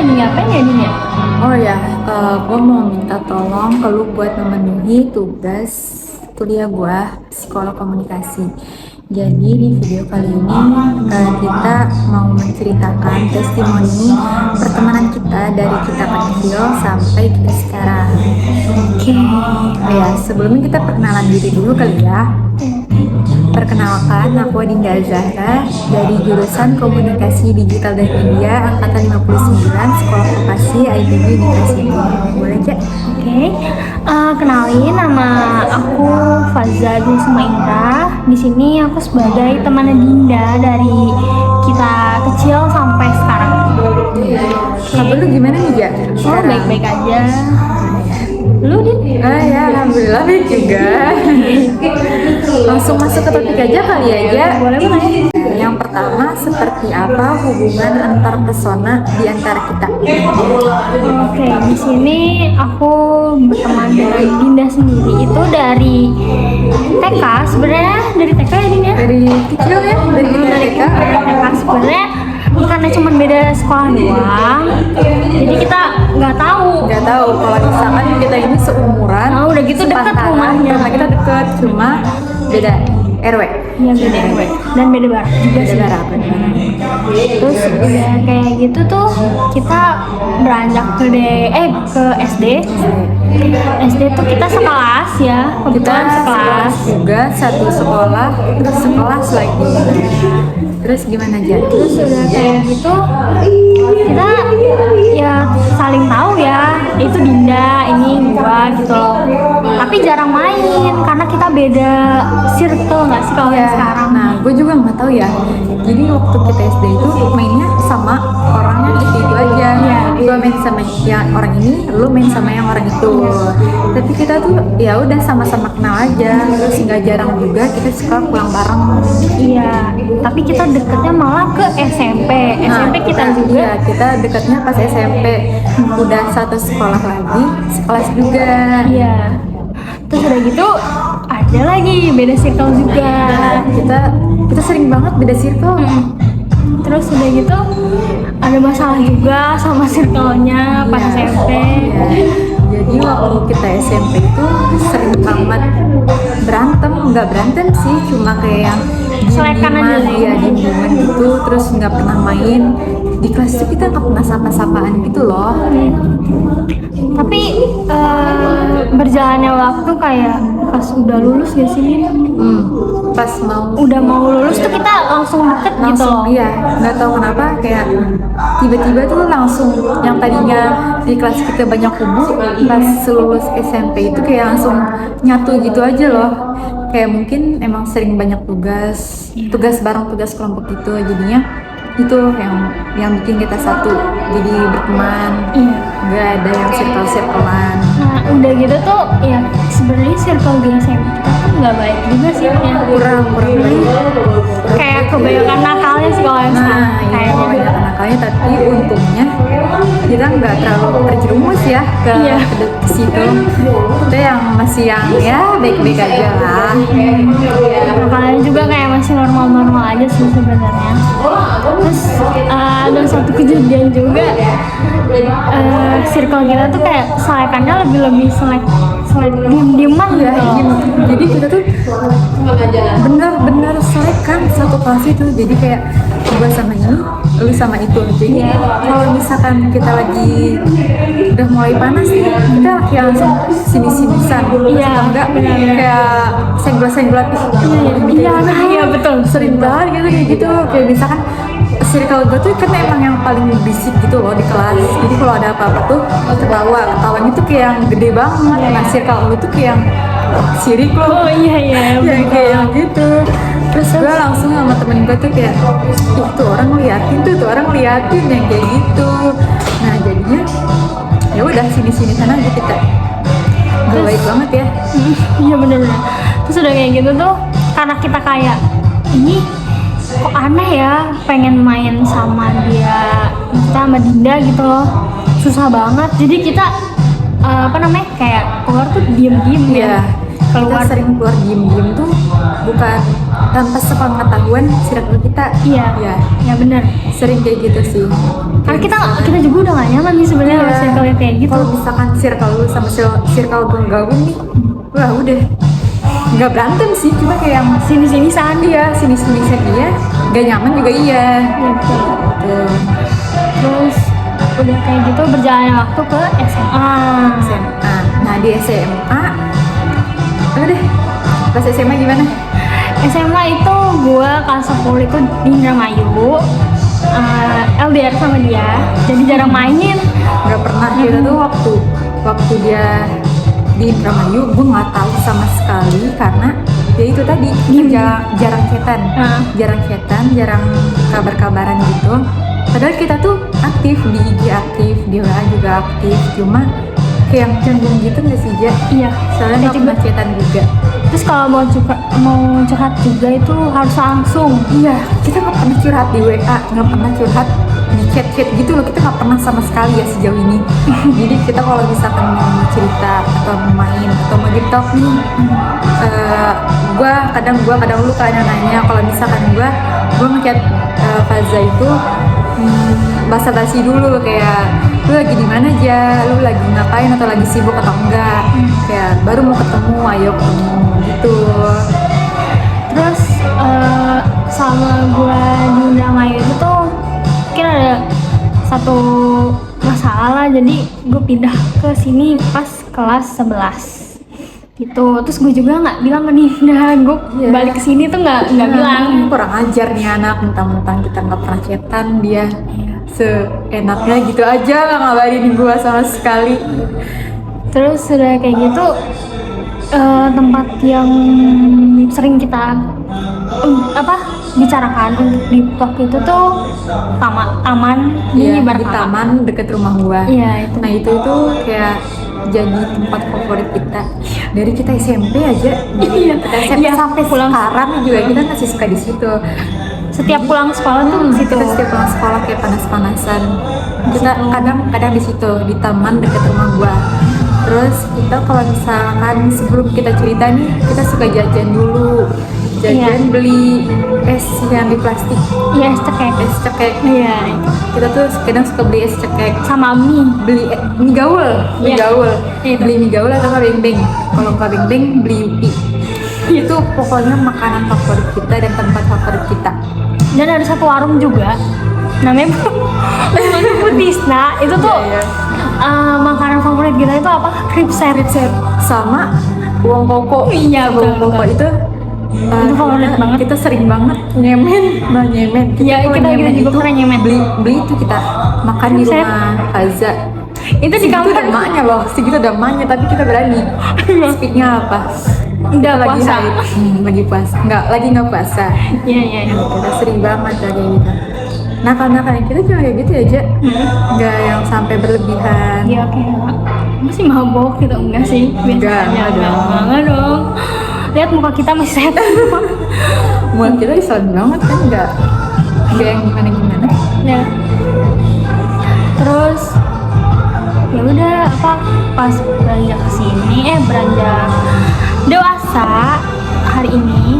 lagi ngapain ya Din ya? Oh ya, gue mau minta tolong ke lu buat memenuhi tugas kuliah gue, psikolog komunikasi. Jadi di video kali ini kita mau menceritakan testimoni pertemanan kita dari kita kecil sampai kita sekarang. Oke. Ya, sebelumnya kita perkenalan diri dulu kali ya. Perkenalkan, aku Dinda Zahra dari jurusan Komunikasi Digital dan Media angkatan 59 Sekolah Vokasi IPB University. Boleh cek? Oke. Kenalin, nama aku Fazza Dulsuma Indra. Di sini aku sebagai teman Dinda dari kita kecil sampai sekarang. Kabar lu gimana nih, Ja? Oh, baik-baik aja. Lu Din? Ya, alhamdulillah baik juga. Langsung masuk ke topik aja kali ya. Boleh boleh. Yang pertama, seperti apa hubungan antar pesona di antara kita? Oke, di sini aku berteman dengan Dinda sendiri itu dari TK. Sebenarnya dari TK ya Din ya? Dari kecil ya, dari Dari TK. TK sebenarnya karena cuma beda sekolah doang, jadi kita nggak tahu. Nggak tahu kalau misalkan kita ini seumuran. Oh, udah gitu dekat sepantaran, rumahnya. rumah kita deket, cuma beda RW. Iya, beda RW dan beda barak juga Beda sih. barak, beda barak. Terus udah kayak gitu tuh kita beranjak ke SD. SD tuh kita sekelas ya, Kita kebetulan sekelas. juga satu sekolah, terus sekelas lagi. Terus gimana aja? Terus udah kayak gitu kita ya saling tahu ya, itu Dinda, ini gua gitu loh. Tapi jarang main karena kita beda circle nggak sih kalau yang sekarang. Nah, gue juga nggak tahu ya. Jadi waktu kita SD itu mainnya sama orangnya itu aja. Iya. Gue main sama yang orang ini, lu main sama yang orang itu. Tapi kita tuh ya udah sama-sama kenal aja. Terus nggak jarang juga kita suka pulang bareng. Iya, tapi kita deketnya malah ke SMP. SMP kita juga. Iya, kita dekatnya pas SMP. Udah satu sekolah lagi, sekelas juga. Iya. Terus udah gitu ada lagi beda circle juga. Kita sering banget beda circle. Terus udah gitu ada masalah juga sama circle-nya pas Iya. SMP. Iya. Jadi waktu kita SMP itu sering banget berantem, nggak berantem sih, cuma kayak yang Selekan aja diem-dieman, ya. iya diem-dieman gitu, terus nggak pernah main di kelas itu, kita nggak pernah sapa-sapaan gitu loh. Tapi berjalannya waktu kayak pas udah lulus gak sih? Pas mau Udah mau lulus tuh kita langsung deket gitu langsung, loh. iya nggak tahu kenapa kayak tiba-tiba tuh langsung yang tadinya di kelas kita banyak kubu, pas lulus SMP itu kayak langsung nyatu gitu aja loh. Kayak mungkin emang sering banyak tugas bareng, tugas kelompok gitu, jadinya itu yang bikin kita satu, jadi berteman. Iya. Nggak ada yang circle-circlean. Nah udah gitu tuh ya sebenarnya circle di SMP kita tuh nggak baik juga sih ya. kurang baik. Kayak kebanyakan nakalnya sih kalau yang sekarang Nah, iya kayaknya. banyak anak-anaknya, tapi untungnya kita nggak terlalu terjerumus ya ke Iya. ke situ. Itu yang masih yang ya baik-baik aja lah. Nakalnya juga kayak masih normal-normal aja sih sebenarnya. Terus ada satu kejadian juga, circle kita tuh kayak selekannya lebih selek diem-dieman Ya, gitu loh. jadi kita tuh bener-bener selekan satu kelas itu. Jadi kayak gua sama ini, lu sama itu. Jadi kalau misalkan kita lagi udah mulai panas nih, kita kayak langsung sini-sinisan. Iya, Atau enggak benar-benar. kayak senggol-senggolan. Iya, nah iya betul. Sering banget gitu kayak gitu. Kayak misalkan circle gue tuh kan emang yang paling berisik gitu loh di kelas. Jadi kalau ada apa-apa tuh ketawanya tuh kayak yang gede banget. Nah circle lu tuh kayak yang sirik loh. Oh iya Yang kayak yang gitu. Terus gue langsung sama temen gue tuh kayak, ih tuh orang ngeliatin yang kayak gitu. Nah jadinya ya udah sini sana aja kita. Gak baik banget ya. Iya bener-bener. Terus udah kayak gitu tuh karena kita kayak ini kok aneh ya pengen main sama dia, kita sama Dinda gitu loh, susah banget. Jadi kita kayak keluar tuh diem-diem Iya. ya. Keluar Kita sering keluar diem-diem tuh bukan tanpa sepengetahuan circle kita. Iya. Ya, Ya benar. sering kayak gitu sih. Karena kita juga udah gak nyaman nih sebenarnya Iya. circle kayak gitu. Kalau misalkan circle lu sama circle gue gabung nih, wah udah nggak berantem sih, cuma kayak yang Sini-sini sana. dia sini dia, gak nyaman juga iya. Iya betul. Tuh. Terus udah kayak gitu berjalannya waktu ke SMA. SMA. Nah di SMA, udah pas SMA gimana? SMA itu gue kelas 10 itu di Indramayu, LDR sama dia, jadi jarang main. Nggak pernah kita tuh waktu dia di Indramayu, gue nggak tahu sama sekali karena ya itu tadi jarang chatan, jarang kabar-kabaran gitu. Padahal kita tuh aktif di IG, aktif di WA juga aktif, cuma kayak yang canggung gitu nggak sih Ja? Iya. Soalnya nggak pernah chatan juga. Terus kalau mau curhat juga itu harus langsung. Iya, kita nggak pernah curhat di WA, nggak pernah curhat di chat gitu loh, kita nggak pernah sama sekali ya sejauh ini. Jadi kita kalau misalkan mau cerita atau mau main atau mau deep talk nih, gue kadang lu kadang nanya kalau misalkan gue ngechat Faza itu basa-basi dulu kayak lu lagi di mana aja, lu lagi ngapain atau lagi sibuk atau enggak, kayak baru mau ketemu, ayo ketemu gitu. Terus sama gue di Indramayu itu tuh mungkin ada satu masalah lah, jadi gue pindah ke sini pas kelas 11 gitu. Terus gue juga nggak bilang ke Dinda, gue balik ke sini tuh nggak bilang. Kurang ajar nih anak, mentang-mentang kita nggak pernah chatan, dia seenaknya gitu aja nggak ngabarin gue sama sekali. Terus udah kayak gitu, tempat yang sering kita bicarakan untuk di talk itu tuh taman Iya, bar di taman deket rumah gua. Iya, itu. Nah itu kayak jadi tempat favorit kita dari kita SMP aja. Iya. Kita SMP Iya, sampai pulang sekarang juga kita masih suka di situ. Setiap pulang sekolah tuh di situ. Kita setiap pulang sekolah kayak panas-panasan. Kita kadang di situ di taman deket rumah gua. Terus kita kalau misalkan sebelum kita cerita nih, kita suka jajan dulu. Jajan beli es yang di plastik. Iya, es cekek. Iya. Kita tuh kadang suka beli es cekek Sama mie. beli mie gaul, Iya. Itu. beli mie gaul atau nggak beng-beng. Kalau nggak beng-beng beli yupi. Itu pokoknya makanan favorit kita dan tempat favorit kita. Dan ada satu warung juga namanya Butisna. Itu tuh Iya. makanan favorit kita itu apa? Kripset. Sama uang koko. Iya, uang betul. koko itu Itu favorit banget. Kita sering banget nyemen. Iya, kalau kita nyemen juga itu pernah nyemen. beli itu kita makan di Kripset. rumah Faza. Itu di Segitu kamar. udah emaknya loh, segitu udah emaknya, tapi kita berani. Speaknya apa? Udah Kita lagi puasa. haid. Lagi puasa. Nggak puasa. Iya. Kita sering banget kayak gitu. Nakal-nakalnya kita cuma kayak gitu aja, nggak yang sampai berlebihan. Iya, kayak masih mabok gitu enggak sih? Biasanya enggak dong. Lihat muka kita masih sehat. Buat kita Islam banget kan, nggak yang gimana. Ya. Terus ya udah pas beranjak kesini beranjak dewasa hari ini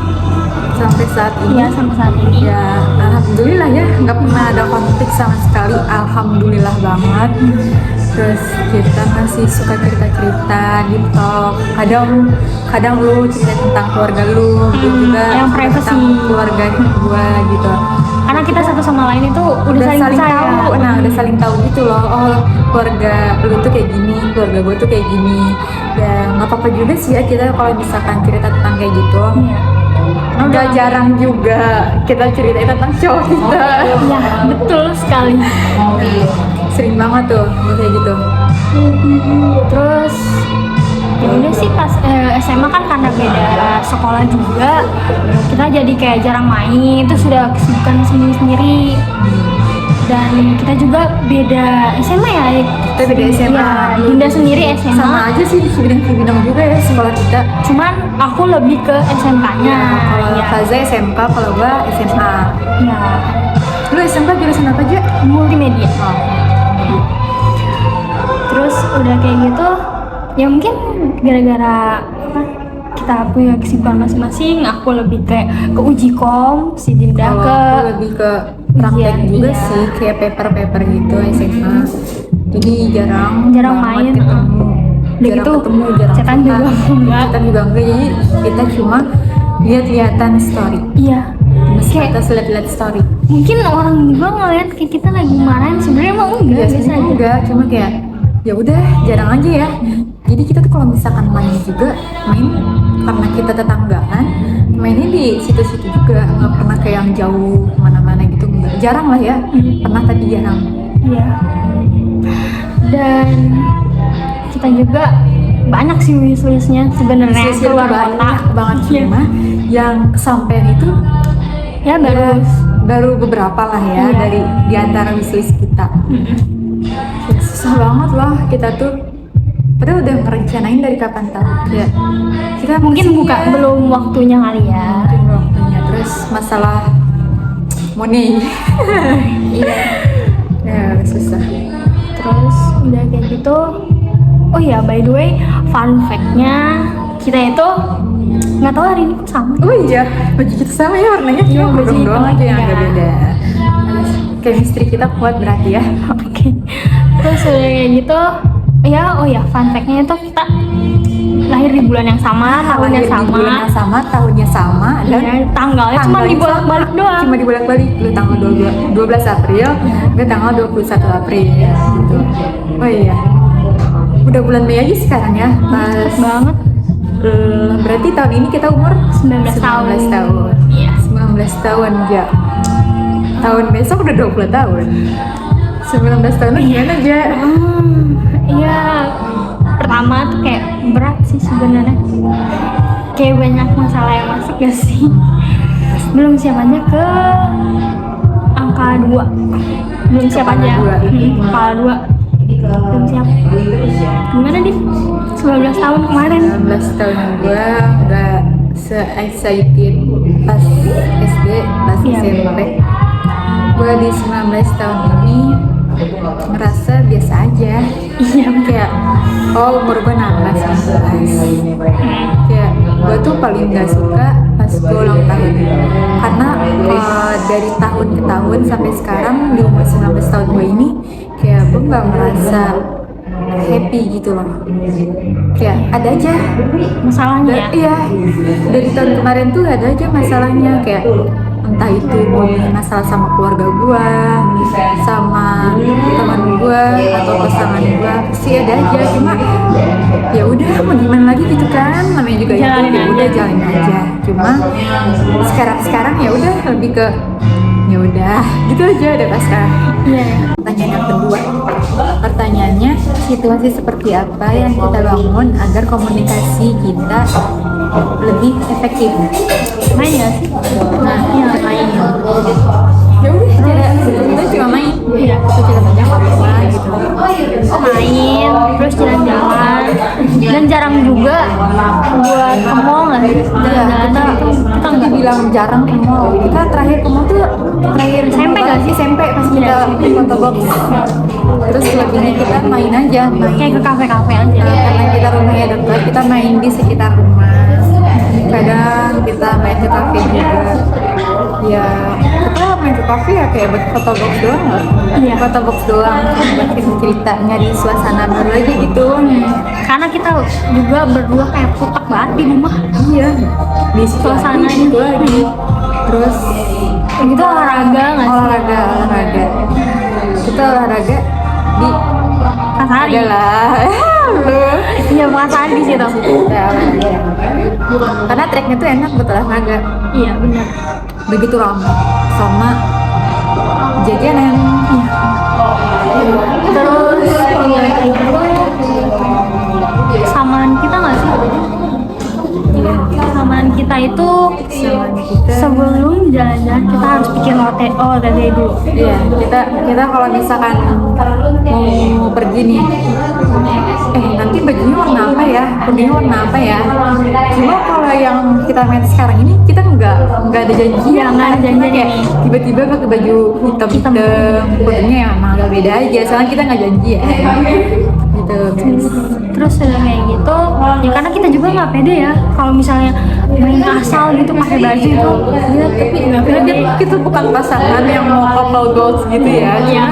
Sampai saat ini. ya sampai saat ini Ya, alhamdulillah ya, nggak pernah ada konflik sama sekali, alhamdulillah banget. Terus kita masih suka cerita-cerita di talk. Kadang lu cerita tentang keluarga lu, gue juga yang cerita privacy. tentang keluarga gua gitu. karena kita satu sama lain itu udah saling percaya. tahu, udah saling tahu gitu loh. Oh, keluarga lu tuh kayak gini, keluarga gue tuh kayak gini. Ya nggak apa-apa juga sih ya kita kalau misalkan cerita tentang kayak gitu. Iya. Udah jarang juga kita ceritain tentang cowok kita. Iya, betul sekali. Sering banget tuh kayak gitu. Terus ya udah sih pas SMA kan karena beda sekolah juga, kita jadi kayak jarang main, itu sudah kesibukan sendiri-sendiri. Dan kita juga beda SMA ya. Kita beda SMA. Ya, Dinda sendiri SMA. Sama aja sih bidang-bidang juga ya sekolah kita. Cuman aku lebih ke SMK-nya. Kalau Ya. Faza SMK, kalau gua SMA. Ya. Lu SMK jurusan apa aja? Multimedia. Terus udah kayak gitu, ya mungkin gara-gara kita punya kesibukan masing-masing. Aku lebih kayak ke uji kom, si Dinda Kalau ke aku lebih ke praktek ujian, juga iya. sih, kayak paper-paper gitu SMA. Jadi jarang Jarang banget main, ketemu. Udah Jarang gitu, ketemu, jarang cetan juga kontak. enggak. Cetan juga enggak, jadi kita cuma lihat-lihatan story. Iya. Cuma Kayak sebatas lihat-lihat story. mungkin orang juga ngeliat kayak kita lagi marahin, sebenarnya emang enggak, Ya biasa sebenarnya aja. enggak, cuma kayak ya udah jarang aja ya. Jadi kita tuh kalau misalkan main juga main karena kita tetanggaan, mainnya di situ-situ juga, nggak pernah kayak yang jauh kemana-mana gitu, enggak. Jarang lah ya, pernah tapi jarang. Iya. Dan kita juga banyak sih wishlistnya sebenarnya Sisi keluar banyak kota. banget, Iya. cuma yang kesampaian itu Ya baru. ya, baru beberapa lah ya Iya. dari di antara wishlist kita. Ya, susah banget lah kita tuh. Padahal udah merencanain dari kapan tahu ya. Kita Mungkin buka ya, belum waktunya kali ya. mungkin waktunya. Terus masalah money. Iya. Ya susah. Terus udah kayak gitu. Oh ya, by the way, fun fact-nya kita itu nggak tahu hari ini kok sama. Oh iya, baju kita sama ya warnanya. Iya, Cuma baju kerudung hitam doang aja yang aja. agak beda. Chemistry kita kuat berarti ya. Oke. Terus udah kayak gitu. Ya, oh ya, fun fact-nya itu kita lahir di bulan yang sama, tahun Lahir yang di sama. bulan yang sama, tahunnya sama, dan Ya, tanggalnya cuma tanggalnya dibolak-balik sama. doang. Cuma dibolak-balik. Lu tanggal 12 April, gue tanggal 21 April gitu. Oh iya. Udah bulan Mei aja sekarang ya. Pas Banget. Berarti tahun ini kita umur 19 tahun. 19 tahun. Iya. 19 tahun ya. Tahun besok udah 20 tahun. 19 tahun gimana aja? Iya. Pertama tuh kayak berat sih sebenarnya. Kayak banyak masalah yang masuk gak sih? Belum siap aja ke angka 2. Belum siap Angka aja. dua. Angka 2. Belum siap. Gimana Div? 19 tahun kemarin. 19 tahun gue udah se-excited pas SD, pas Iya. SMP. Gue di 19 tahun ini ngerasa biasa aja. Iya, Kayak, oh umur gue 16, 19. Kayak, gue tuh paling gak suka pas gue ulang tahun. Karena dari tahun ke tahun sampai sekarang di umur 19 tahun gue ini, kayak gue gak merasa happy gitu loh. Kayak ada aja masalahnya ya. iya, dari tahun kemarin tuh ada aja masalahnya, kayak entah itu ngomongin masalah sama keluarga gua, sama teman gua atau pasangan gua, pasti ada aja. Cuma ya udah, mau gimana lagi gitu kan, namanya juga itu, Jalanin ya udah aja. jalanin aja. Cuma sekarang ya udah lebih ke ya udah gitu aja deh pasrah. Iya. Pertanyaan yang kedua, pertanyaannya, situasi seperti apa yang kita bangun agar komunikasi kita lebih efektif? Main gak sih? Nah, Iya, main. ya udah, kita cuma main. Iya. Kita ceritanya apa gitu. Main, terus jalan-jalan, dan jarang juga buat ke mall nggak sih? Iya, Jalan-jalan gitu. Kita kita nggak. bilang jarang ke mall. Kita terakhir ke mall tuh terakhir SMP nggak sih? SMP pas kita foto box. Terus lebihnya kita main aja, main. Kayak ke kafe-kafe aja. Karena kita rumahnya dekat, kita main di sekitar rumah. Kadang kita main ke kafe juga. Ya, kita main ke kafe ya kayak buat foto box doang lah. Iya. Foto box doang, buat cerita, nyari suasana baru aja gitu. Karena kita juga berdua kayak putak banget di rumah. Iya. Di Suasananya. itu lagi. Terus Gitu olahraga nggak sih? olahraga. Kita olahraga di Kasari. adalah lu. Iya, perasaan di situ. Kita olahraga. Karena treknya tuh enak buat olahraga. Iya, benar. Begitu ramai sama jajanan. Terus iya kayak gitu. Samaan kita nggak sih? Samaan kita itu Sama kita. sebelum jalan-jalan kita harus bikin OTT dulu. Iya, kita kalau misalkan mau pergi nih, nanti bajunya warna apa ya, kuningnya warna apa ya. Cuma kalau yang kita main sekarang ini, kita nggak ada janjian. Iya, nggak ada janjian Kayak ini. tiba-tiba pakai baju hitam, kuningnya ya emang agak beda aja. Soalnya kita nggak janjian. gitu. Terus udah kayak gitu ya, karena kita juga nggak pede ya kalau misalnya main asal gitu pakai baju itu. Ya tapi kita bukan pasangan yang mau couple goals gitu ya. Iya.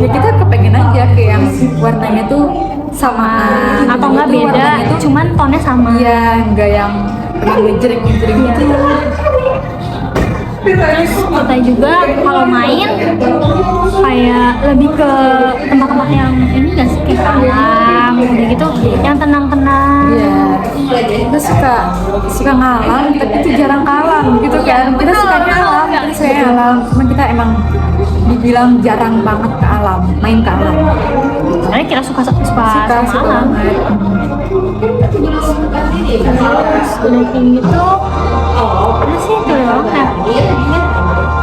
Ya kita kepengen aja kayak yang warnanya tuh samaan Atau nggak gitu, beda, warnanya tuh cuman tonnya sama. iya, nggak yang ngejreng gitu. Terus kita juga kalau main kayak lebih ke tempat-tempat yang ini nggak sih, kayak alam gitu, yang tenang-tenang. Iya, kita suka ngalam, tapi itu jarang kalam gitu kan. Kita suka ngalam, cuma kita emang dibilang jarang banget ke alam, main ke alam. Soalnya kita suka sama alam. banget. Terus udah kayak gitu, udah sih itu doang ya.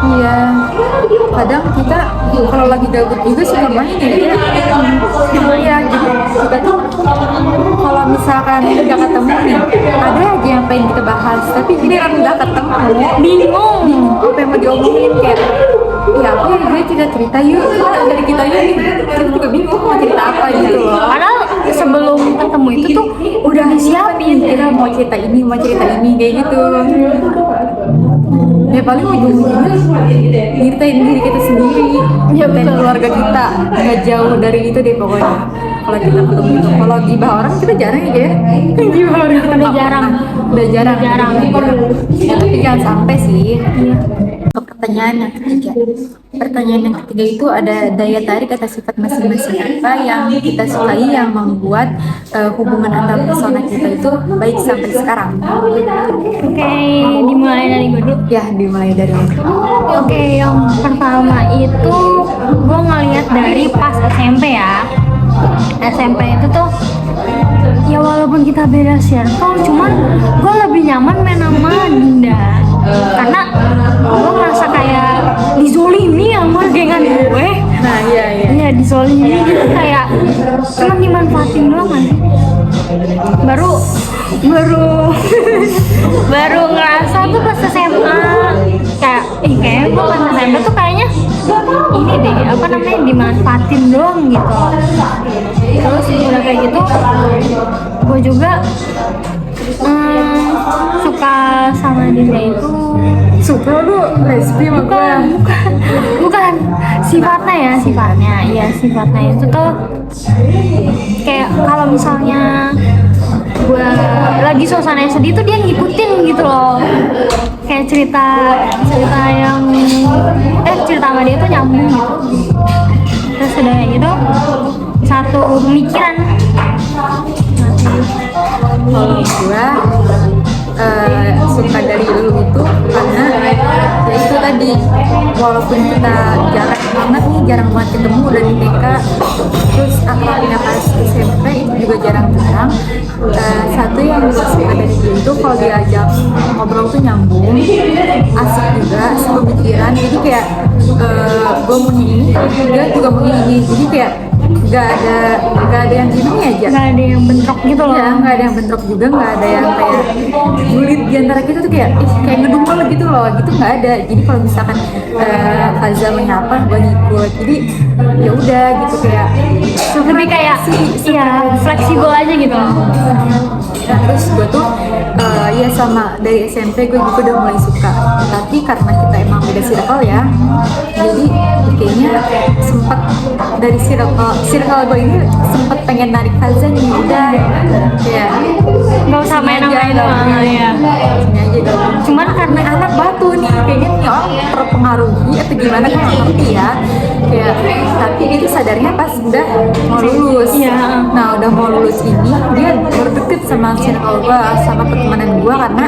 Iya, kadang kita kalau lagi gabut juga suka main ya. Iya, jadi kita tuh kalau misalkan udah ketemu nih, ada aja yang pengen kita bahas, tapi giliran udah ketemu, Bingung. apa yang mau diomongin kayak ya apa ya, gue cerita yuk. Nah, dari kita yuk kita juga bingung mau cerita apa gitu loh. Padahal sebelum ketemu itu tuh udah disiapin. Kita mau cerita ini kayak gitu. Ya paling ujung-ujungnya nyeritain diri kita sendiri, nyeritain keluarga kita, nggak jauh dari itu deh pokoknya. Kalau kita ketemu itu, kalau gibah orang kita jarang ya. Gibah orang kita Udah nggak jarang. pernah. Udah jarang. Ya, tapi jangan sampai sih. Ke pertanyaan yang ketiga. Pertanyaan yang ketiga itu ada daya tarik atas sifat masing-masing apa yang kita sukai yang membuat hubungan antar persona kita itu baik sampai sekarang. Oke, dimulai dari gue dulu. Ya, dimulai dari Oke, yang pertama itu gue ngeliat dari pas SMP ya. SMP itu tuh ya walaupun kita beda circle, cuman gue lebih nyaman main sama Dinda karena gue merasa kayak dizolimi sama gengan gue. Nah, iya. Iya, dizolimi gitu, kayak cuman dimanfaatin doang kan. Baru baru ngerasa tuh pas SMA kayak kayaknya gue pas SMP tuh kayaknya ini deh, apa namanya, dimanfaatin doang gitu. Terus udah kayak gitu gue juga suka sama Dinda itu. Suka lu lesbi sama gue? Bukan sifatnya iya sifatnya itu tuh kayak kalau misalnya gue lagi suasana sedih tuh dia ngikutin gitu loh, kayak cerita yang cerita sama dia tuh nyambung gitu. Terus udah kayak gitu satu pemikiran. Kalau gue suka dari lu itu karena ya itu tadi, walaupun kita jarang banget ketemu dari TK, terus akrabnya pas SMP itu juga jarang-jarang. Satu yang gue suka dari dia itu kalau diajak ngobrol tuh nyambung, asik juga, sepemikiran. Jadi kayak gue mau ini, dia juga mau ini, jadi kayak nggak ada yang gini aja, Nggak ada yang bentrok gitu loh. ya nggak ada yang bentrok juga, nggak ada yang kayak julid di antara kita tuh kayak kayak ngedumel gitu loh, gitu nggak ada. Jadi kalau misalkan Faza menyapa gue ngikut, jadi ya udah gitu, kayak Lebih kayak iya fleksibel aja gitu loh. Nah, terus gue tuh ya sama dari SMP gue juga udah mulai suka, tapi karena kita emang beda circle ya, jadi kayaknya sempet dari circle gue ini sempet pengen narik Faza nih, udah ya Nggak usah main sama itu ya. sini aja gabung. Cuman karena anak batu nih kayaknya nih orang terpengaruhi atau gimana kan nggak ngerti ya, kayak tapi dia tuh sadarnya pas udah mau lulus. Iya. Nah udah mau lulus ini dia berdeket sama circle gue, sama pertemanan gue, karena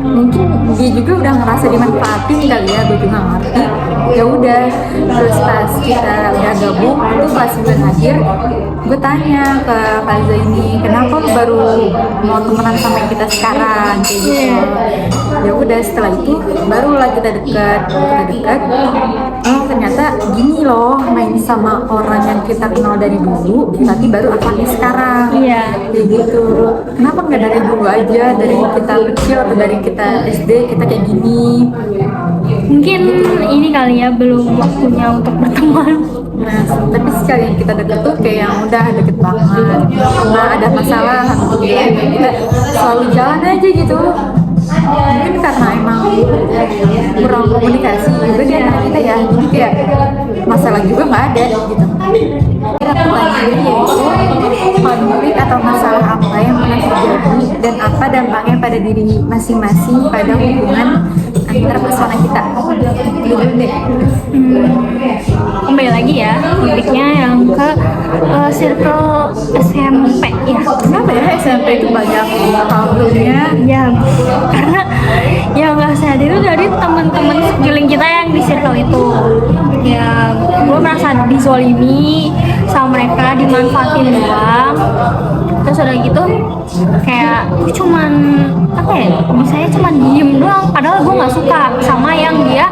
mungkin dia juga udah ngerasa dimanfaatin kali ya, gue juga nggak ngerti. Ya udah, terus pas kita udah gabung itu pas bulan akhir, gue tanya ke Faza ini, kenapa lu baru mau temenan sama kita sekarang kayak gitu. Ya udah, setelah itu barulah kita dekat. Oh ternyata gini loh main sama orang yang kita kenal dari dulu, tapi baru akhirnya sekarang. Iya. Kayak gitu. Kenapa nggak dari dulu aja, dari kita kecil atau dari kita SD kita kayak gini? Mungkin ini kali ya belum waktunya untuk berteman. Nah, tapi sekali yang kita deket tuh kayak yang udah deket banget. Nah, ada masalah, alhamdulillah kita selalu jalan aja gitu. Mungkin karena emang kurang komunikasi juga di antara kita ya, jadi kayak masalah juga nggak ada gitu. Pertanyaannya yaitu konflik atau masalah apa yang pernah terjadi dan apa dampaknya pada diri masing-masing pada hubungan antara pasangan kita. Dulu deh. Kembali lagi ya topiknya yang ke circle SMP ya. Kenapa ya SMP itu banyak problemnya? Ya, karena yang nggak sadar itu dari teman-teman sekeliling kita yang di circle itu. Ya, gue merasa dizolimi sama mereka, dimanfaatin doang. Terus udah gitu kayak gue cuman apa ya, misalnya cuman diem doang, padahal gue nggak suka sama yang dia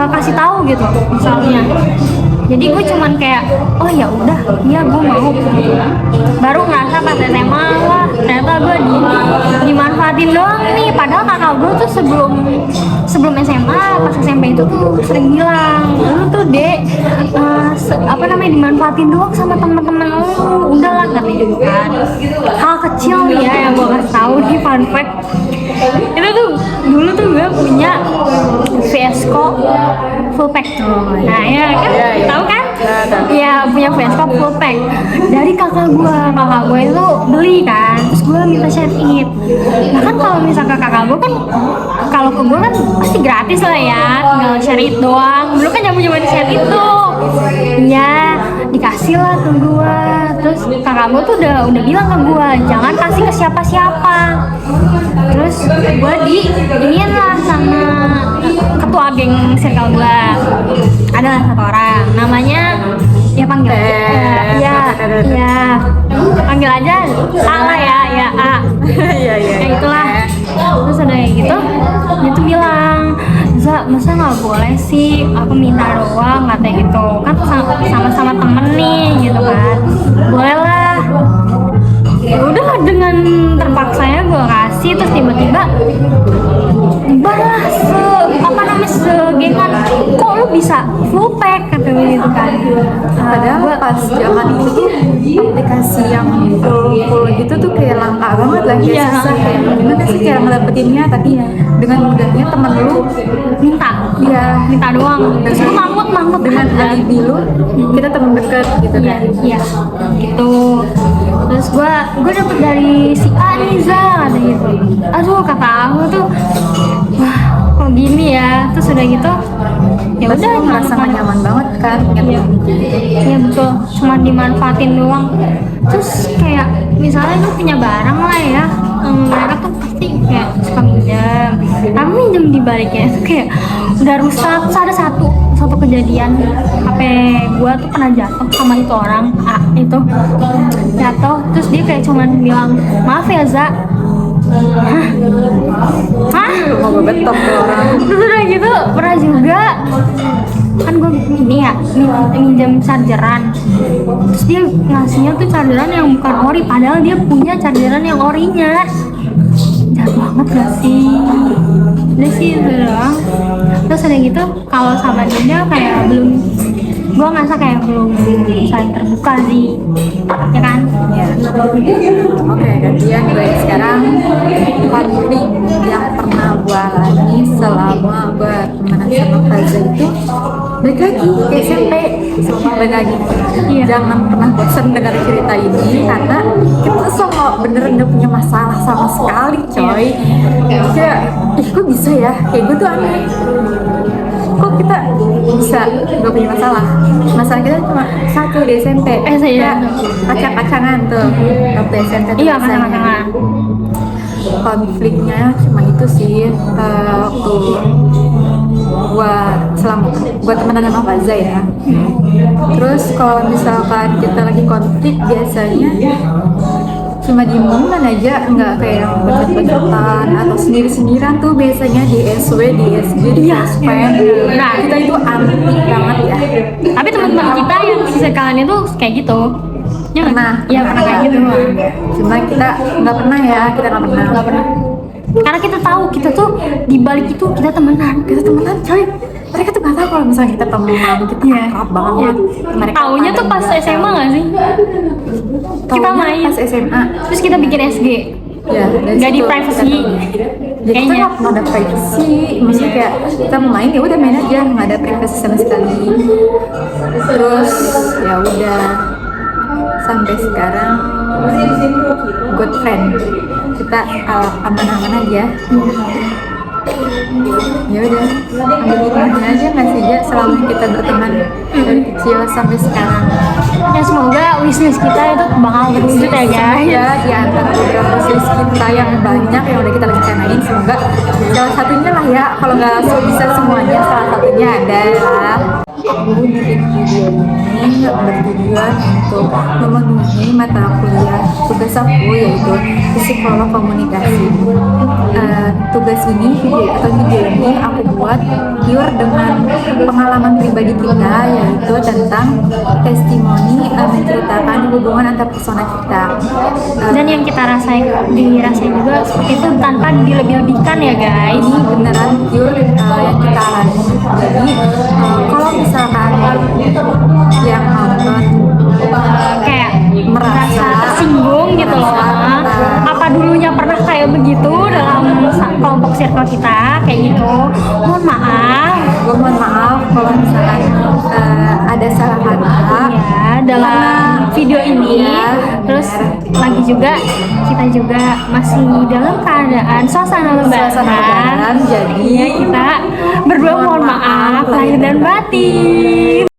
kasih tahu gitu misalnya. Jadi gue cuman kayak oh ya udah, iya gue mau. Baru ngerasa pas SMA wah ternyata gue dimanfaatin doang nih. Padahal kakak gue tuh sebelum SMA pas SMP itu tuh sering bilang lu tuh dek apa namanya dimanfaatin doang sama temen-temen lu. Udahlah katanya gitu kan. Hal kecil nih ya yang gue kasih tahu nih fun fact. Itu tuh dulu tuh gue punya Vesco full pack. Nah ya kan, tahu kan? Iya punya Vesco full pack dari kakak gue itu beli kan, terus gue minta share it. Nah kan kalau misalkan kakak gue kan kalau ke gue kan pasti gratis lah ya, tinggal share it doang. Dulu kan zaman share it tuh, ya dikasih lah ke gue. Terus kakak gue tuh udah bilang ke gue jangan kasih ke siapa-siapa. Terus gue iniin lah sama ketua geng circle gue, adalah satu orang namanya ya panggil ya panggil aja A lah ya A. Iya. Ya itulah. Terus udah kayak gitu dia tuh bilang masa nggak boleh sih aku minta doang katanya gitu kan, sama-sama temen nih gitu kan, boleh lah. Ya udah dengan terpaksanya gue kasih. Terus tiba-tiba balas segengan kok lu bisa full pack katanya gitu kan. Padahal pas zaman itu tuh aplikasi yang full gitu tuh kayak langka banget lah, kayak susah kayak gimana sih cara ngedapetinnya, tapi dengan mudahnya temen lu minta doang. Terus lu mamut dengan alibi lu kita temen deket gitu kan. Iya gitu. Terus gue dapet dari si A nih Za ada gitu. Aduh kata aku tuh wah kok gini ya. Terus udah gitu ya udah ngerasa gak nyaman banget kan. Iya betul, cuma dimanfaatin doang. Terus kayak misalnya lu punya barang lah ya, mereka tuh pasti kayak suka minjem, tapi minjem di baliknya itu kayak udah rusak. Terus ada satu kejadian HP gua tuh pernah jatuh sama itu orang A itu jatuh. Terus dia kayak cuman bilang maaf ya Za. Hah? Mau gue betok tuh orang. Terus udah gitu pernah juga kan gue ini ya minjem chargeran. Terus dia ngasihnya tuh chargeran yang bukan ori, padahal dia punya chargeran yang orinya. Jahat banget gak sih? Udah sih itu doang. Terus udah gitu kalau sama dia kayak belum, gue ngerasa kayak belum saling terbuka sih, ya kan? Ya. Oke, gantian gue sekarang konflik yang pernah gue alami selama gue temenan sama Faza itu balik lagi ke SMP. Balik lagi. Jangan pernah bosan dengar cerita ini karena kita semua beneran gak punya masalah sama sekali coy. Kayak ih kok bisa ya, kayak gue tuh aneh. Kok kita bisa gak punya masalah kita cuma satu di SMP. Iya. Kacang-kacangan tuh waktu SMP tuh. Iya kacang-kacangan. Konfliknya cuma itu sih waktu gua temenan sama Faza ya. Terus kalau misalkan kita lagi konflik biasanya cuma dieman aja, nggak kayak yang bacot-bacotan atau sendiri-sendirian tuh biasanya di SW, di SG, di Sosmed. Nah kita itu anti banget ya. Tapi teman-teman kita yang sisa kalian itu kayak gitu. Pernah kayak gitu. Cuma kita nggak pernah. Karena kita tahu kita tuh di balik itu kita temenan coy. Mereka tuh nggak tahu kalau misalnya kita temenan, kita Iya. akrab banget. Mereka Taunya tuh pas pada SMA nggak sih? Kita taunya main. pas SMA. Terus kita bikin SG. Ya, dari Nggak di situ privacy. kita tahu. Ya, kita Kayaknya. nggak pernah ada privacy, maksudnya kayak kita main ya udah main aja, nggak ada privacy sama sekali. Terus ya udah sampai sekarang good friend, kita aman-aman aja. Ya udah, ambil aja nggak sih Ja, selama kita berteman dari kecil sampai sekarang. Ya semoga wishlist kita itu bakal terwujud ya guys. Ya di antara beberapa wishlist kita yang banyak yang udah kita rencanain, semoga salah satunya lah ya, kalau nggak bisa semuanya, salah satunya adalah aku bikin video ini bertujuan untuk memenuhi mata kuliah tugas aku, yaitu psikolog komunikasi. Tugas ini video ini aku buat pure dengan pengalaman pribadi kita, yaitu tentang testimoni menceritakan hubungan antar persona kita. Dan yang kita dirasain juga seperti itu tanpa dilebih-lebihkan ya guys. Ini beneran pure yang kita alami. Jadi kalau misalkan yang nonton Kayak merasa tersinggung gitu loh. Apa dulunya pernah kayak begitu dalam kelompok circle kita kayak gitu? Mohon maaf. gue mohon maaf kalau misalkan ada salah kata Ya, dalam video ini. Iya, Terus lagi juga kita juga masih dalam keadaan suasana suasana lebaran. lebaran, jadi Ya, kita berdua mohon maaf lahir dan batin.